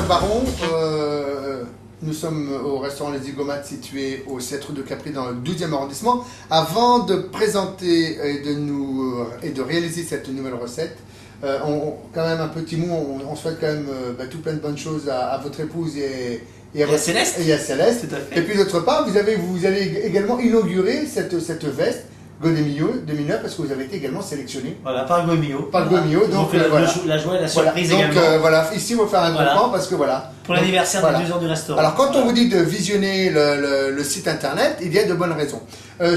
Christophe Baron, nous sommes au restaurant Les Zigomates situé au 7 rue de Capri dans le 12e arrondissement. Avant de présenter et de réaliser cette nouvelle recette, quand même un petit mot, on souhaite quand même tout plein de bonnes choses à votre épouse et à Céleste. Et à Céleste. Tout à fait. Et puis d'autre part, vous allez également inaugurer cette veste Godemio de mineur parce que vous avez été également sélectionné. Voilà, par Gomio. Par Gomio, donc voilà. La joie et la surprise voilà. Donc, également. voilà, ici on va faire un Voilà. grand parce que voilà. Pour l'anniversaire voilà. des 2 ans du restaurant. Alors quand on vous dit de visionner le site internet, il y a de bonnes raisons.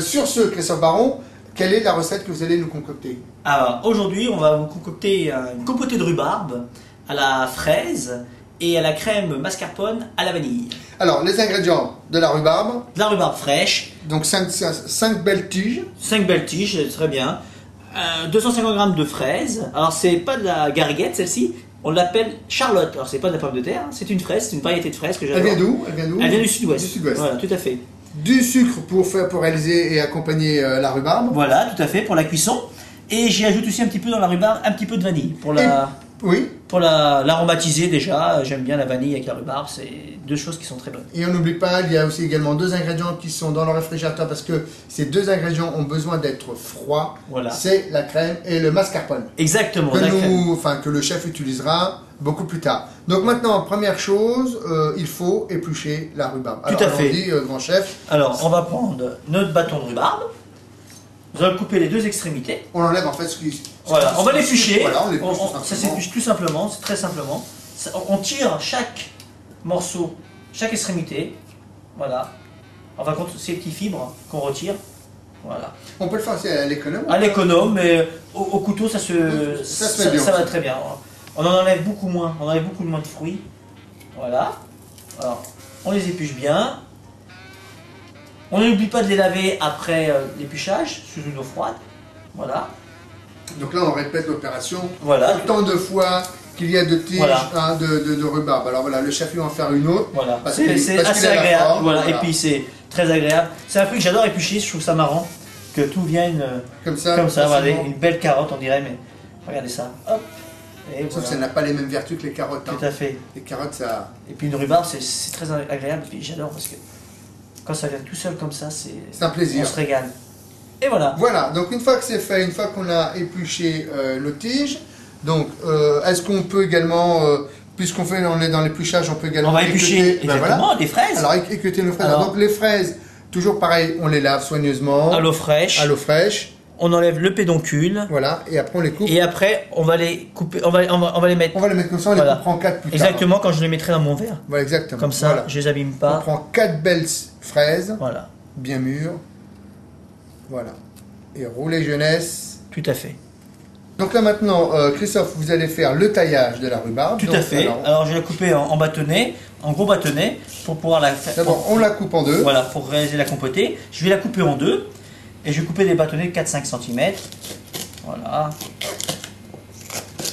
Sur ce, Christophe Baron, quelle est la recette que vous allez nous concocter? Alors aujourd'hui, on va vous concocter une compotée de rhubarbe à la fraise et à la crème mascarpone à la vanille. Alors les ingrédients de la rhubarbe. De la rhubarbe fraîche. Donc 5 belles tiges. 5 belles tiges, très bien. 250 g de fraises. Alors c'est pas de la gariguette celle-ci, on l'appelle Charlotte. Alors c'est pas de la pomme de terre, c'est une fraise, c'est une variété de fraise que j'adore. Elle vient d'où? Elle vient du sud-ouest. Du sud-ouest. Voilà, tout à fait. Du sucre pour réaliser et accompagner la rhubarbe. Voilà, tout à fait, pour la cuisson. Et j'y ajoute aussi un petit peu dans la rhubarbe, un petit peu de vanille. Pour l'aromatiser déjà, j'aime bien la vanille avec la rhubarbe, c'est deux choses qui sont très bonnes. Et on n'oublie pas, il y a aussi également 2 ingrédients qui sont dans le réfrigérateur parce que ces 2 ingrédients ont besoin d'être froids. Voilà. C'est la crème et le mascarpone. Exactement. Que le chef utilisera beaucoup plus tard. Donc maintenant, première chose, il faut éplucher la rhubarbe. Tout à fait. Dit, grand chef. Alors, on va prendre notre bâton de rhubarbe. Vous allez couper les 2 extrémités. On enlève en fait ce qui... Voilà, on va l'éplucher. Voilà, on l'épluche ça s'épluche tout simplement, c'est très simplement. On tire chaque morceau, chaque extrémité. Voilà. On va compter ces petites fibres qu'on retire. Voilà. On peut le faire aussi à l'économe. À l'économe, mais au couteau, ça va très bien. On en enlève beaucoup moins. On enlève beaucoup moins de fruits. Voilà. Alors, on les épluche bien. On n'oublie pas de les laver après l'épluchage sous une eau froide. Voilà. Donc là, on répète l'opération. Voilà. Autant de fois qu'il y a de tiges de rhubarbe. Alors voilà, le chef lui va en faire une autre. Voilà. C'est assez agréable. Voilà. Et puis c'est très agréable. C'est un truc que j'adore éplucher. Je trouve ça marrant que tout vienne comme ça. Voilà, une belle carotte, on dirait. Mais regardez ça. Hop. Sauf que ça n'a pas les mêmes vertus que les carottes. Tout à fait. Les carottes, ça. Et puis une rhubarbe, c'est très agréable. Et puis j'adore parce que quand ça vient tout seul comme ça, c'est un plaisir. On se régale. Et voilà. Voilà, donc une fois que c'est fait, une fois qu'on a épluché nos tiges, donc est-ce qu'on peut également, puisqu'on est dans l'épluchage, on peut également... On va éplucher exactement des fraises. Alors équeuter nos fraises. Donc les fraises, toujours pareil, on les lave soigneusement. À l'eau fraîche. À l'eau fraîche. On enlève le pédoncule. Voilà, et après on les coupe. Et après, on va les couper, on va les mettre... On va les mettre comme ça, on les coupera en 4 plus tard. Exactement, quand je les mettrai dans mon verre. Voilà, exactement. Comme ça, je les abîme pas. On prend 4 belles fraises. Voilà. Bien mûres. Voilà. Et rouler jeunesse. Tout à fait. Donc là maintenant, Christophe, vous allez faire le taillage de la rhubarbe. Tout à fait. Alors je vais la couper en bâtonnets, en gros bâtonnets, pour pouvoir la faire. D'abord, on la coupe en 2. Voilà, pour réaliser la compotée. Je vais la couper en 2. Et je vais couper des bâtonnets de 4-5 cm. Voilà.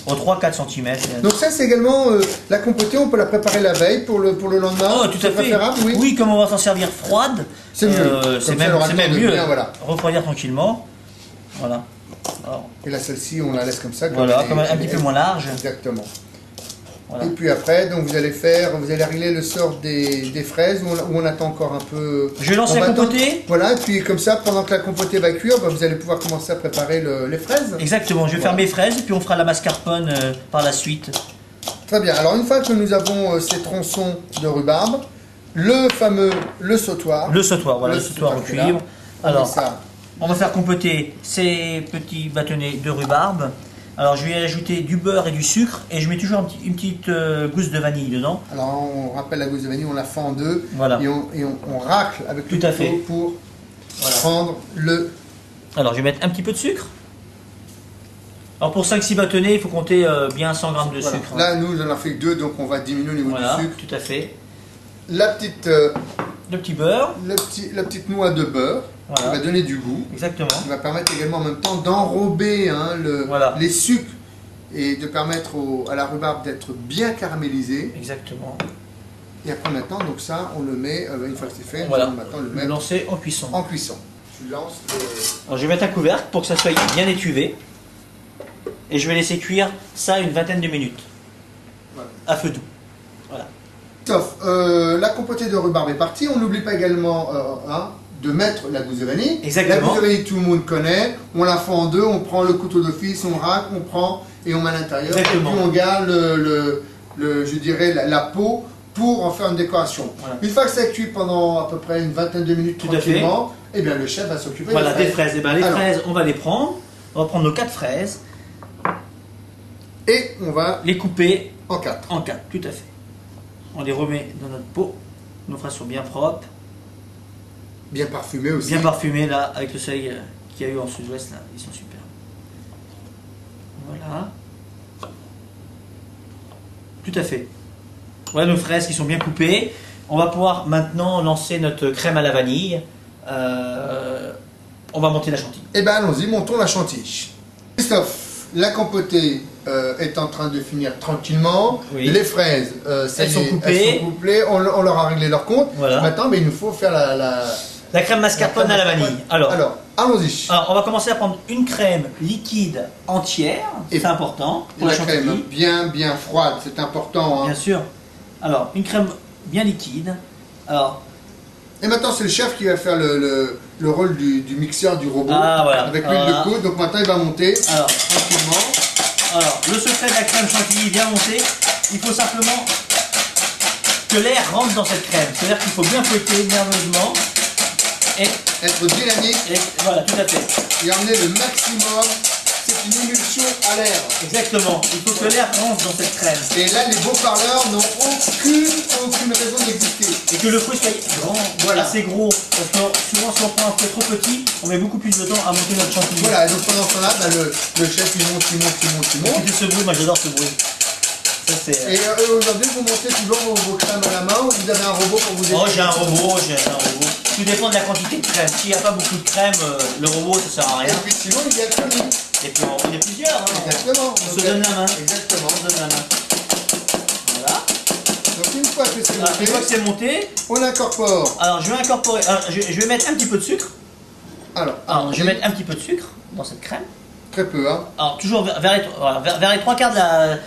Au 3-4 cm. Donc ça c'est également la compotée, on peut la préparer la veille pour le lendemain. Oh, tout à fait. Préférable, oui. Oui, comme on va s'en servir froide, c'est mieux. C'est même mieux. Bien, voilà. Refroidir tranquillement. Voilà. Alors, et là celle-ci on la laisse comme ça. Voilà, comme un petit peu moins large. Exactement. Voilà. Et puis après, donc vous allez régler le sort des fraises où on attend encore un peu. Je lance la compotée. Voilà, et puis comme ça, pendant que la compotée va cuire, vous allez pouvoir commencer à préparer les fraises. Exactement, je vais faire mes fraises, puis on fera la mascarpone par la suite. Très bien, alors une fois que nous avons ces tronçons de rhubarbe, le sautoir. Le sautoir, voilà, le sautoir au cuivre. Alors, on va faire compoter ces petits bâtonnets de rhubarbe. Alors je vais ajouter du beurre et du sucre et je mets toujours une petite gousse de vanille dedans. Alors on rappelle la gousse de vanille, on la fend en 2 voilà. et on racle avec le couteau pour prendre le... Alors je vais mettre un petit peu de sucre. Alors pour 5-6 bâtonnets, il faut compter bien 100 g de sucre. Là nous on en a fait que 2 donc on va diminuer au niveau du sucre. Tout à fait. Le petit beurre. La petite noix de beurre. Qui va donner du goût. Exactement. Qui va permettre également en même temps d'enrober les sucres et de permettre à la rhubarbe d'être bien caramélisée. Exactement. Et après maintenant, donc ça, on le met, une fois que c'est fait, voilà. maintenant le mettre lancer en cuisson. En cuisson. Tu lances Alors, je vais mettre un couvercle pour que ça soit bien étuvé. Et je vais laisser cuire ça une vingtaine de minutes. Voilà. À feu doux. Voilà. Sauf, la compotée de rhubarbe est partie. On n'oublie pas également de mettre la gousse de vanille. Exactement. La gousse de vanille, tout le monde connaît. On la fait en deux, on prend le couteau d'office, on racle, on prend et on met à l'intérieur. Et puis on garde je dirais, la peau pour en faire une décoration. Voilà. Une fois que ça a cuit pendant à peu près une vingtaine de minutes tranquillement, et bien le chef va s'occuper des fraises. Et bien les fraises, on va les prendre. On va prendre nos 4 fraises. Et on va les couper en 4. En 4, tout à fait. On les remet dans notre pot. Nos fraises sont bien propres. Bien parfumées aussi. Bien parfumées là, avec le soleil qu'il y a eu en sud-ouest là. Ils sont super. Voilà. Tout à fait. Voilà nos fraises qui sont bien coupées. On va pouvoir maintenant lancer notre crème à la vanille. On va monter la chantilly. Eh bien allons-y, montons la chantilly. Christophe, la compotée est en train de finir tranquillement. Oui. Les fraises, elles sont coupées. On leur a réglé leur compte. Voilà. Maintenant, mais il nous faut faire la crème mascarpone à la vanille. Alors allons-y. Alors, on va commencer à prendre une crème liquide entière. C'est important. Pour la crème bien froide, c'est important. Hein. Bien sûr. Alors, une crème bien liquide. Et maintenant, c'est le chef qui va faire le rôle du mixeur du robot avec l'huile de coude. Donc maintenant, il va monter tranquillement. Alors, le secret de la crème chantilly bien montée, il faut simplement que l'air rentre dans cette crème. C'est-à-dire qu'il faut bien fouetter nerveusement et être dynamique. Voilà, tout à fait. Et emmener le maximum. C'est une émulsion à l'air. Exactement. Il faut que l'air rentre dans cette crème. Et là, les beaux-parleurs n'ont aucune raison d'exister. Et que le fouet soit grand, assez gros. Parce que souvent, si on prend un fouet trop petit, on met beaucoup plus de temps à monter notre chantilly. Voilà, et donc pendant ce temps-là, le chef il monte. Et ce bruit, moi j'adore ce bruit. Et aujourd'hui, vous montez toujours vos crèmes à la main ou vous avez un robot pour vous aider? Oh, j'ai un robot. Tout dépend de la quantité de crème. S'il n'y a pas beaucoup de crème, le robot ça sert à rien. Et puis sinon, il y a le commis. Et puis on est plusieurs. Hein. Exactement. On se donne la main. Exactement. On se donne la main. Voilà. Donc une fois que c'est monté, on incorpore. Alors je vais incorporer. Je vais mettre un petit peu de sucre. Je vais mettre un petit peu de sucre dans cette crème. Très peu, hein. Alors toujours vers les 3 quarts de la.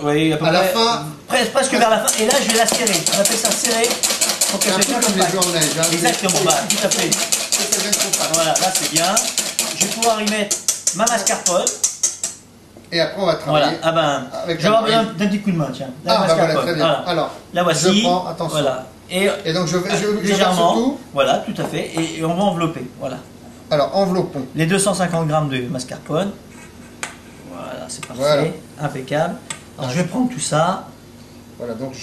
Oui, à peu près. La fin. Presque vers la fin. Et là, je vais la serrer. On appelle ça serrer. C'est un peu comme les joueurs en neige. Hein. Exactement, tout à fait. Voilà, là c'est bien. Je vais pouvoir y mettre ma mascarpone. Et après, on va travailler. Voilà. Je vais avoir besoin d'un petit coup de main, tiens. Voilà, très bien. Voilà. Alors, la voici. Je prends, attention. Voilà. Et donc, je légèrement. Tout. Voilà, tout à fait. Et on va envelopper. Voilà. Alors, enveloppons. Les 250 grammes de mascarpone. Voilà, c'est parfait. Voilà. Impeccable. Alors, je vais prendre tout ça. Voilà, donc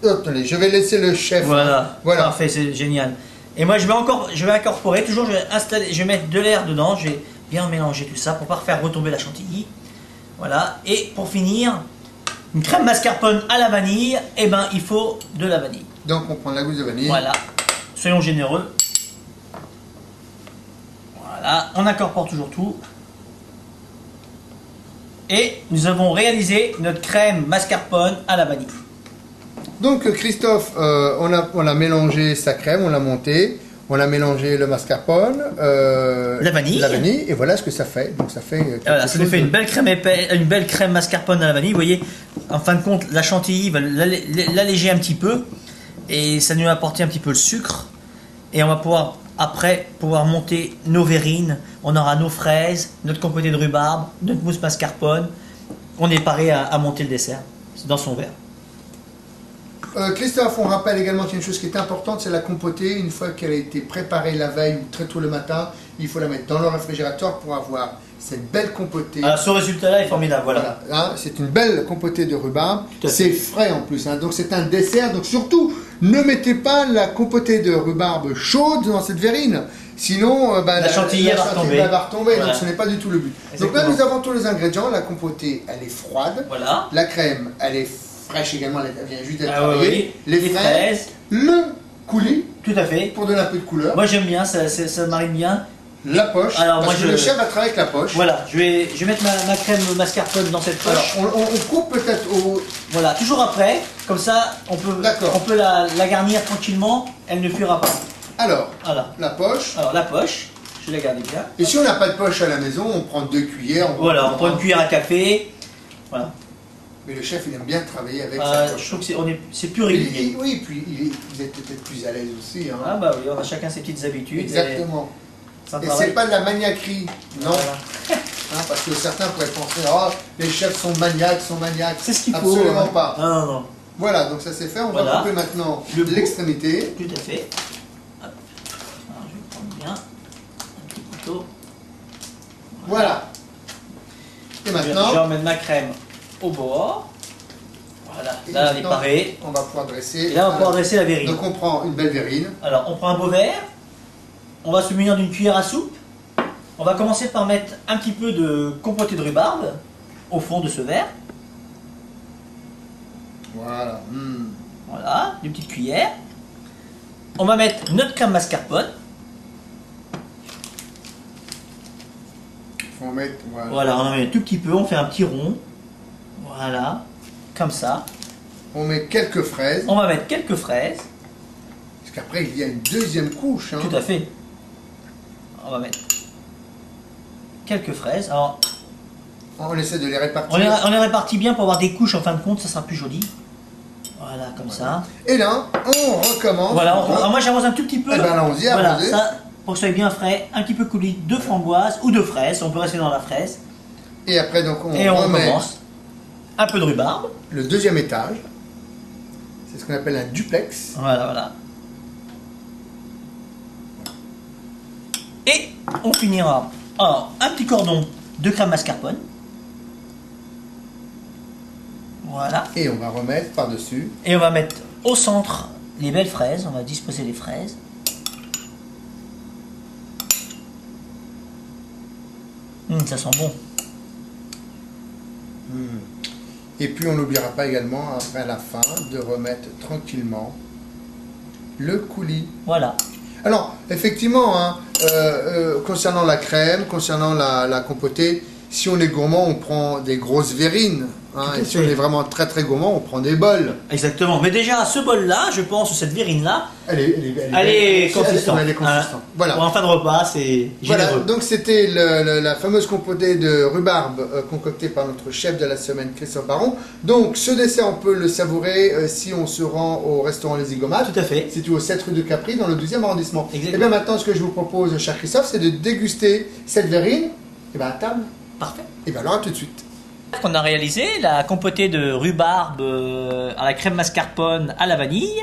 attendez, je vais laisser le chef. Voilà. Parfait, c'est génial. Et moi, je vais incorporer, toujours, je vais mettre de l'air dedans, je vais bien mélanger tout ça pour ne pas faire retomber la chantilly. Voilà. Et pour finir, une crème mascarpone à la vanille, il faut de la vanille. Donc, on prend la gousse de vanille. Voilà. Soyons généreux. Voilà. On incorpore toujours tout. Et nous avons réalisé notre crème mascarpone à la vanille. Donc Christophe, on a mélangé sa crème, on l'a montée, on a mélangé le mascarpone, la vanille, et voilà ce que ça fait. Donc ça fait. Voilà, ça nous fait une belle crème mascarpone à la vanille. Vous voyez, en fin de compte, la chantilly va l'alléger un petit peu, et ça nous a apporté un petit peu le sucre, et on va pouvoir monter nos verrines. On aura nos fraises, notre compotée de rhubarbe, notre mousse mascarpone. On est paré à monter le dessert dans son verre. Christophe, on rappelle également qu'il y a une chose qui est importante, c'est la compotée. Une fois qu'elle a été préparée la veille ou très tôt le matin, il faut la mettre dans le réfrigérateur pour avoir cette belle compotée. Alors, ce résultat-là est formidable, voilà. Hein, c'est une belle compotée de rhubarbe. C'est frais en plus, hein, donc c'est un dessert. Donc surtout, ne mettez pas la compotée de rhubarbe chaude dans cette verrine. Sinon, la chantilly va retomber. Voilà. Donc ce n'est pas du tout le but. Exactement. Donc là, nous avons tous les ingrédients. La compotée, elle est froide. Voilà. La crème, elle est fraîche également. Elle vient juste d'être travaillée. Oui. Les fraises. Le coulis. Tout à fait. Pour donner un peu de couleur. Moi, j'aime bien. Ça marine bien. La poche. Alors, parce que le chef va travailler avec la poche. Voilà. Je vais mettre ma crème mascarpone dans cette poche. Alors, on coupe peut-être au. Voilà. Toujours après. Comme ça, on peut la garnir tranquillement. Elle ne fuira pas. Alors, la poche. Alors, la poche, je la garde bien. Et si on n'a pas de poche à la maison, on prend 2 cuillères. On prend une cuillère à café. Voilà. Mais le chef, il aime bien travailler avec ça. Je trouve que c'est plus régulier. Oui, puis vous êtes peut-être plus à l'aise aussi. Hein. Ah bah oui, on a chacun ses petites habitudes. Exactement. Et c'est pas de la maniaquerie, non. Voilà. Hein, parce que certains pourraient penser, oh, les chefs sont maniaques. C'est ce qu'il faut. Absolument pas. Non. Voilà, donc ça c'est fait. On va couper maintenant l'extrémité. Tout à fait. Hop. Alors, je vais prendre bien un petit couteau. Voilà. Et maintenant, j'emmène ma crème au bord. Voilà, là elle est parée. On va pouvoir dresser. Et là on va pouvoir dresser la verrine. Donc on prend une belle verrine. Alors on prend un beau verre. On va se munir d'une cuillère à soupe. On va commencer par mettre un petit peu de compoté de rhubarbe au fond de ce verre. Voilà. Voilà, une petite cuillère. On va mettre notre crème mascarpone. Faut mettre, voilà, on en met un tout petit peu, on fait un petit rond. Voilà, comme ça. On met quelques fraises. On va mettre quelques fraises. Parce qu'après, il y a une deuxième couche. Hein. Tout à fait. On va mettre quelques fraises. Alors, on essaie de les répartir. On les répartit bien pour avoir des couches en fin de compte, ça sera plus joli. Voilà, comme ça. Et là, on recommence. Voilà, alors moi j'arrose un tout petit peu. Eh ben allons-y, voilà, ça, pour que ce soit bien frais, un petit peu coulis de framboise ou de fraises, on peut rester dans la fraise. Et après, donc on recommence. Un peu de rhubarbe. Le deuxième étage. C'est ce qu'on appelle un duplex. Voilà. Et on finira. Alors, un petit cordon de crème mascarpone. Voilà. Et on va remettre par-dessus. Et on va mettre au centre les belles fraises. On va disposer les fraises. Ça sent bon. Et puis on n'oubliera pas également, après à la fin, de remettre tranquillement le coulis. Voilà. Alors, effectivement, hein, concernant la crème, concernant la compotée, si on est gourmand, on prend des grosses verrines. Hein, et si on est vraiment très très gourmand, on prend des bols. Exactement. Mais déjà, ce bol-là, je pense, cette verrine-là, elle est consistante. Voilà. Pour un fin de repas, c'est généreux. Voilà, donc c'était la fameuse compotée de rhubarbe concoctée par notre chef de la semaine, Christophe Baron. Donc ce dessert, on peut le savourer si on se rend au restaurant Les Zigomates. Tout à fait. Situé au 7 rue de Capri, dans le 12e arrondissement. Exactement. Et bien maintenant, ce que je vous propose, cher Christophe, c'est de déguster cette verrine. Et bien à table. Parfait. Et bien alors à tout de suite. On a réalisé la compotée de rhubarbe à la crème mascarpone à la vanille.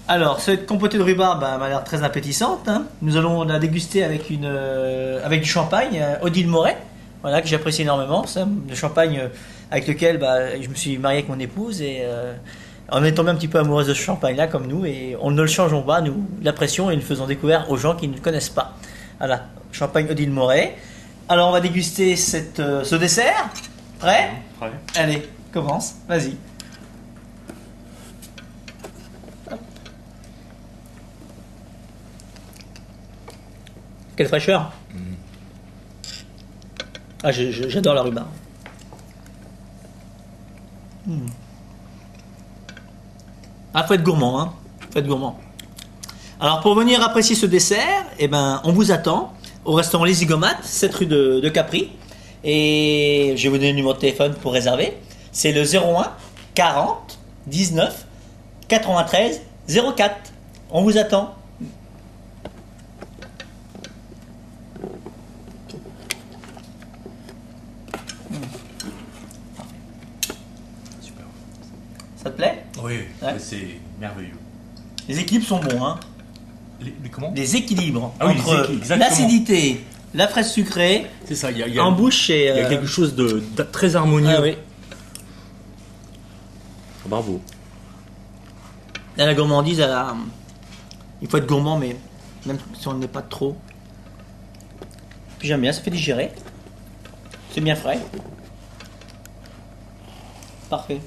Alors, cette compotée de rhubarbe m'a l'air très appétissante. Hein. Nous allons la déguster avec du champagne, Odile Moret, voilà, que j'apprécie énormément. C'est le champagne avec lequel je me suis marié avec mon épouse et on est tombé un petit peu amoureuse de ce champagne-là comme nous et on ne le changeons pas, nous l'apprécions et le faisons découvrir aux gens qui ne le connaissent pas. Voilà, champagne Odile Moret. Alors, on va déguster ce dessert. Prêt ? Prêt. Allez, commence, vas-y. Quelle fraîcheur. Ah, j'adore la rhubarbe. Ah, faut être gourmand, hein. Faut être gourmand. Alors, pour venir apprécier ce dessert, on vous attend au restaurant Les Zigomates, 7 rue de Capri. Et je vais vous donner le numéro de téléphone pour réserver. C'est le 01 40 19 93 04. On vous attend. Super. Ça te plaît ? Oui, ouais. C'est merveilleux. Les équilibres sont bons, hein ? Comment ? Les équilibres entre l'acidité, la fraise sucrée. C'est ça, il y a en bouche et il y a quelque chose de très harmonieux. Ah, oui. Bravo. Là, la gourmandise, il faut être gourmand, mais même si on n'est pas trop. Puis j'aime bien, ça fait digérer. C'est bien frais. Parfait.